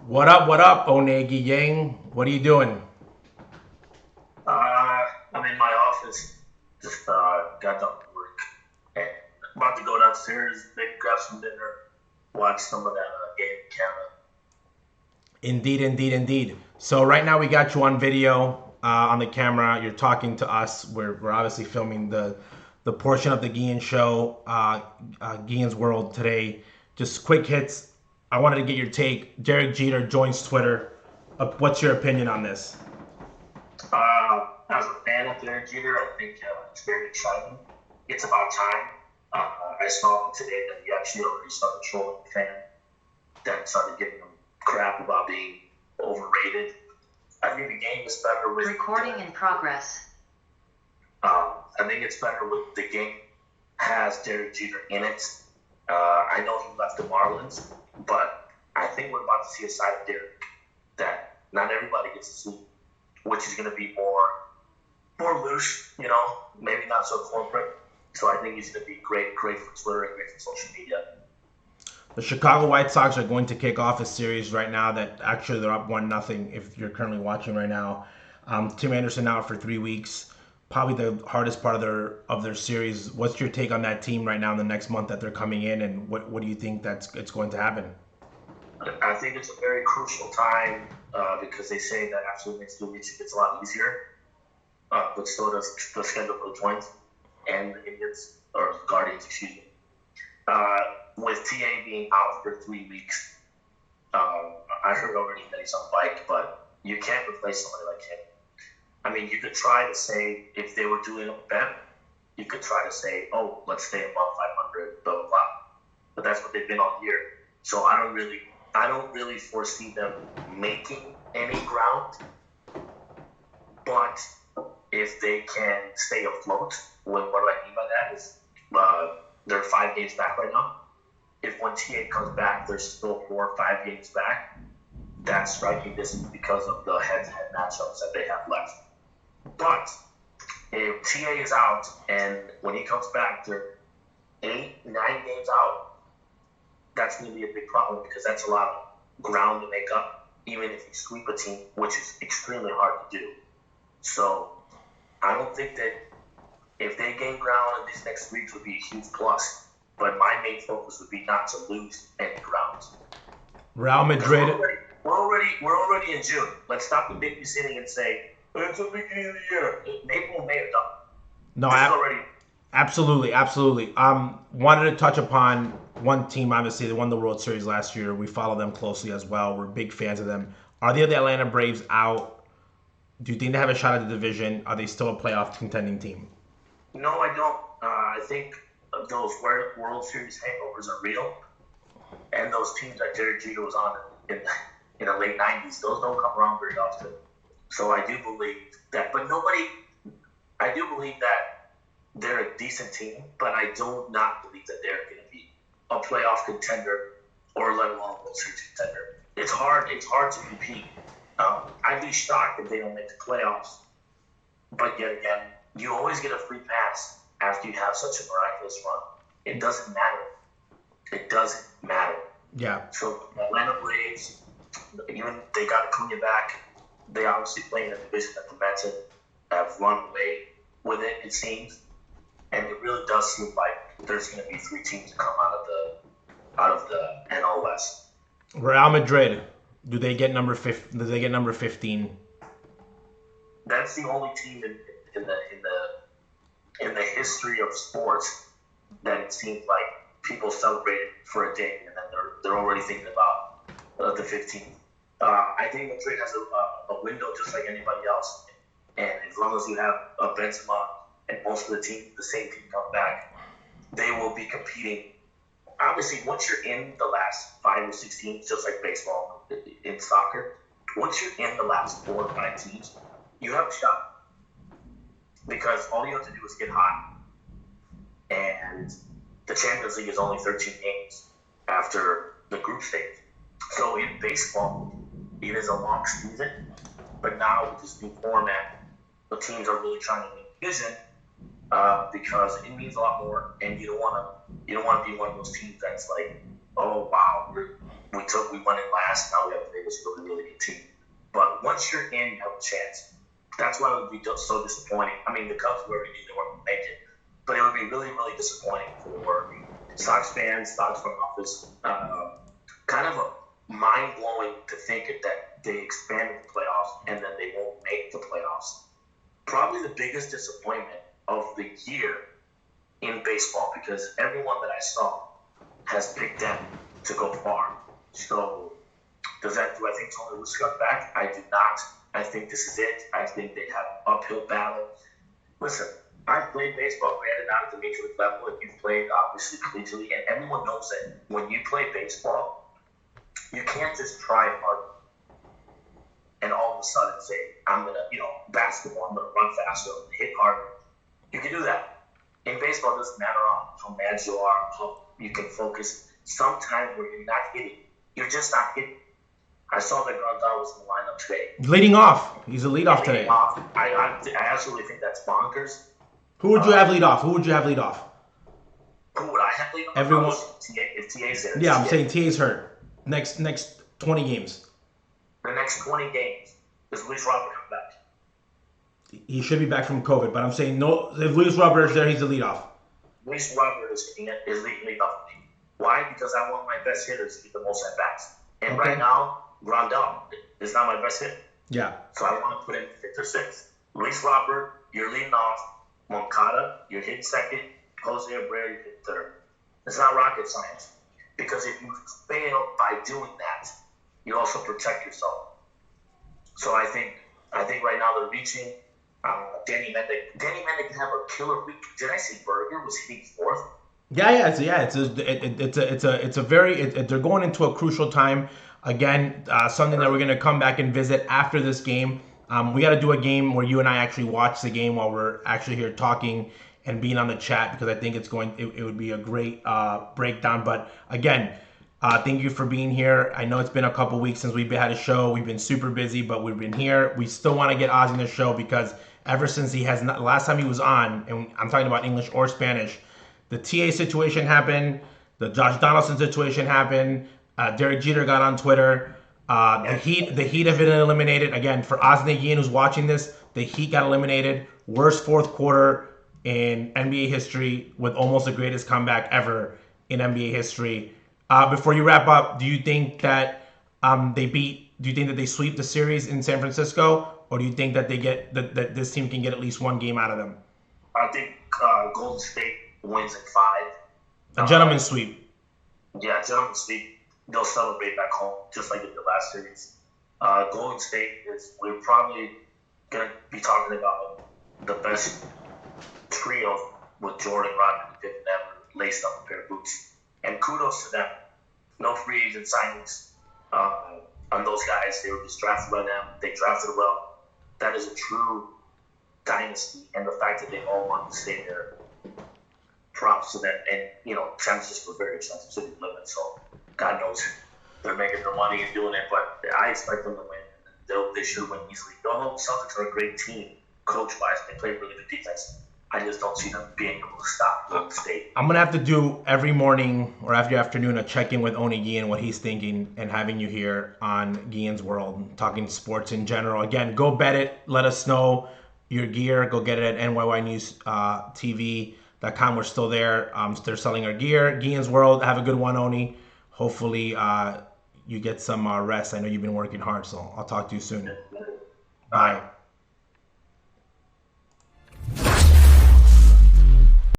What up, Oney, Guillen? What are you doing? I'm in my office. Just got done with work. And about to go downstairs, maybe grab some dinner, watch some of that game in Canada. Indeed, indeed, indeed. So right now we got you on video, on the camera. You're talking to us. We're obviously filming the portion of the Guillen show, Guillen's World today. Just quick hits. I wanted to get your take. Derek Jeter joins Twitter. What's your opinion on this? As a fan of Derek Jeter, I think it's very exciting. It's about time. I saw today that he actually already started trolling the fan that started giving him crap about being overrated. I think the game is better with recording in progress. I think it's better with the game has Derek Jeter in it. I know he left the Marlins, but I think we're about to see a side of Derek that not everybody gets to see, which is going to be more loose, maybe not so corporate. So I think he's going to be great for Twitter and great for social media. The Chicago White Sox are going to kick off a series right now that actually they're up 1-0 if you're currently watching right now. Tim Anderson out for 3 weeks. Probably the hardest part of their series. What's your take on that team right now in the next month that they're coming in, and what do you think it's going to happen? I think it's a very crucial time because they say that after the next 2 weeks it gets a lot easier, but so does the schedule for the Twins and the Indians, or Guardians, excuse me. With TA being out for 3 weeks, I heard already that he's on bike, but you can't replace somebody like him. I mean, you could try to say, if they were doing a bet, you could try to say, oh, let's stay above 500, blah, blah, blah. But that's what they've been all year. So I don't really foresee them making any ground. But if they can stay afloat, what do I mean by that is they're 5 games back right now. If when TA comes back, they're still 4 or 5 games back. That's striking distance because of the head-to-head matchups that they have left. But if TA is out and when he comes back, they're 8, 9 games out, that's going to be a big problem because that's a lot of ground to make up, even if you sweep a team, which is extremely hard to do. So I don't think that if they gain ground in these next weeks would be a huge plus. But my main focus would be not to lose any ground. Real Madrid. We're already in June. Let's stop the big sitting and say it's the beginning of the year. April, May are done. No, already. Absolutely. Wanted to touch upon one team. Obviously, they won the World Series last year. We follow them closely as well. We're big fans of them. Are the Atlanta Braves out? Do you think they have a shot at the division? Are they still a playoff contending team? No, I don't. I think those World Series hangovers are real, and those teams that Derek Jeter was on in the late '90s, those don't come around very often. So I do believe that, but I do believe that they're a decent team, but I do not believe that they're going to be a playoff contender or let alone a World Series contender. It's hard to compete. I'd be shocked if they don't make the playoffs, but yet again, you always get a free pass after you have such a miraculous run. It doesn't matter. Yeah. So Atlanta Braves, even they got Acuna back. They obviously play in a division that the Mets have run away with it seems. And it really does seem like there's going to be 3 teams that come out of the NL West. Real Madrid. Do they get number 15? That's the only team in the history of sports that it seems like people celebrate for a day and then they're already thinking about the 15th. I think Madrid has a window just like anybody else, and as long as you have Benzema and most of the same team come back, they will be competing. Obviously, once you're in the last 5 or 6 teams, just like baseball in soccer, once you're in the last 4 or 5 teams, you have a shot because all you have to do is get hot, and the Champions League is only 13 games after the group stage. So in baseball, it is a long season, but now with this new format, the teams are really trying to make division because it means a lot more, and you don't want to be one of those teams that's like, oh wow, we went in last. Now we have Vegas, really, really good team. But once you're in, you have a chance. That's why it would be just so disappointing. I mean, the Cubs we already knew they weren't going to make it, but it would be really, really disappointing for Sox fans, Sox front office. Kind of a mind blowing to think that they expanded the playoffs and then they won't make the playoffs. Probably the biggest disappointment of the year in baseball, because everyone that I saw has picked them to go far. So do I think Tony was cut back? I do not. I think this is it. I think they have an uphill battle. Listen, I've played baseball, granted not at the major league level, and you've played obviously collegiately, and everyone knows that when you play baseball, you can't just try hard and all of a sudden say, I'm gonna, basketball, I'm gonna run faster, I'm gonna hit harder. You can do that. In baseball, it doesn't matter how mad you are, how you can focus. Sometimes where you're not hitting, you're just not hitting. I saw that Grandal was in the lineup today. Leading off. He's a leadoff today. I absolutely think that's bonkers. Who would you have lead off? Who would you lead off? Who would I have lead off? Everyone. If TA's there. Yeah, I'm saying TA's hurt. Next 20 games. The next 20 games. Does Luis Robert come back? He should be back from COVID, but I'm saying no. If Luis Robert is there, he's the leadoff. Luis Robert is lead off. Why? Because I want my best hitters to get the most at bats. And right now, Grandal is not my best hitter. Yeah. So I want to put him fifth or sixth. Luis Robert, you're leading off. Moncada, you're hitting second. Jose Abreu, you're hitting third. It's not rocket science. Because if you fail by doing that, you also protect yourself. So I think right now they're reaching. Danny Mendick can have a killer week. Did I see Berger was hitting fourth? Yeah. It's a very. They're going into a crucial time. Again, something that we're going to come back and visit after this game. We got to do a game where you and I actually watch the game while we're actually here talking and being on the chat, because I think it would be a great breakdown. But again, thank you for being here. I know it's been a couple weeks since we've had a show. We've been super busy, but we've been here. We still want to get Ozzie in the show, because ever since he has not, last time he was on, and I'm talking about English or Spanish, the TA situation happened, the Josh Donaldson situation happened, Derek Jeter got on Twitter, the Heat have been eliminated. Again, for Ozzie Guillen who's watching this, the Heat got eliminated. Worst fourth quarter in NBA history, with almost the greatest comeback ever in NBA history. Before you wrap up, do you think that they sweep the series in San Francisco, or do you think that that this team can get at least one game out of them? I think Golden State wins in 5. A gentleman's sweep. Yeah, gentleman's sweep. They'll celebrate back home just like in the last series. Golden State we're probably gonna be talking about the best trio with Jordan, Rodman, and Pippen ever laced up a pair of boots. And kudos to them. No free agent signings on those guys. They were just drafted by them. They drafted well. That is a true dynasty. And the fact that they all want to stay there, props to them. And, San Francisco is very expensive city to live in. So God knows they're making their money and doing it. But I expect them to win. They should win easily. Although the Celtics are a great team, coach-wise, they play really good defense. I just don't see them being able to stop Golden State. I'm going to have to do every morning or every afternoon a check-in with Oney Guillen, what he's thinking, and having you here on Guillen's World, talking sports in general. Again, go bet it. Let us know your gear. Go get it at nyyNewsTV.com. We're still there. They're selling our gear. Guillen's World. Have a good one, Oney. Hopefully you get some rest. I know you've been working hard, so I'll talk to you soon. Bye.